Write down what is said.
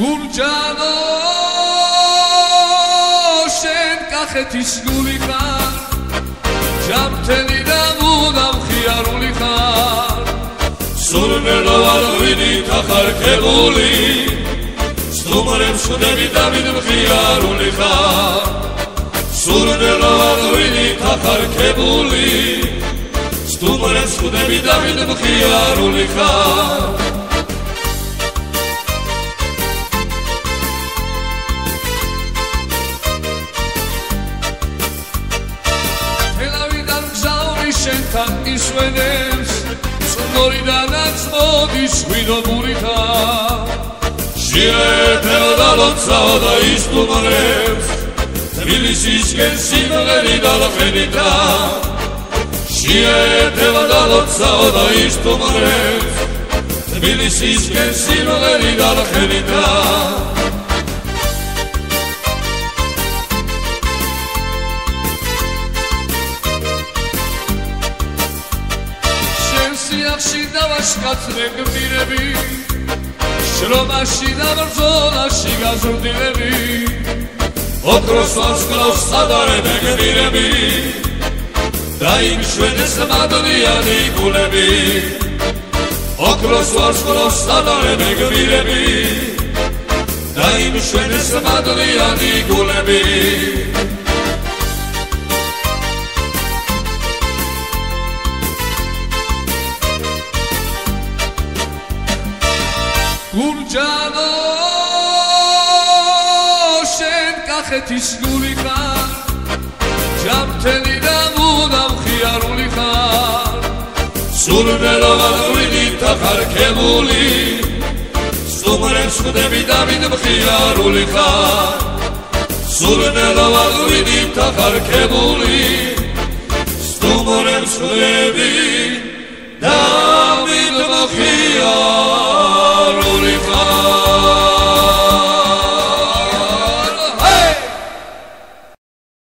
გურჯანო შენ კახეთის გული ხარ ჯამთელი და მუდამ ხიარული ხარ სურნელო ვინით ახარკებული სტუმრებს ხვდები და ვინ მხიარული ხარ სურნელო ვინით ახარკებული სტუმრებს ხვდები და ვინ მხიარული ხარ შენთან ისვენებს წნორიდანაც მოდის ღვინობურითა შეეფეო და ლოცაო და ისტუმრებს თბილისისკენ სიმღერი და ლხენითა შეეფეო და ლოცაო და ისტუმრებს თბილისისკენ სიმღერი და ლხენითა სიახში დავაშკაცრე გმირები შრომაში და ბრძოლაში გაზრდილები ოქროს ვარსკვლავს წადარებენ გმირები დაიმშვენეს მადლიანი გულები ოქროს ვარსკვლავს წადარებენ გმირები დაიმშვენეს მადლიანი გულები გურჯანო შენ კახეთის გული ხარ ჯამთელი და მუდამ ხიარული ხარ სურნელო ვინით ახარკებული სტუმრებს ხვდები და ვინ მხიარული ხარ სურნელო ვინით ახარკებული სტუმრებს ხვდები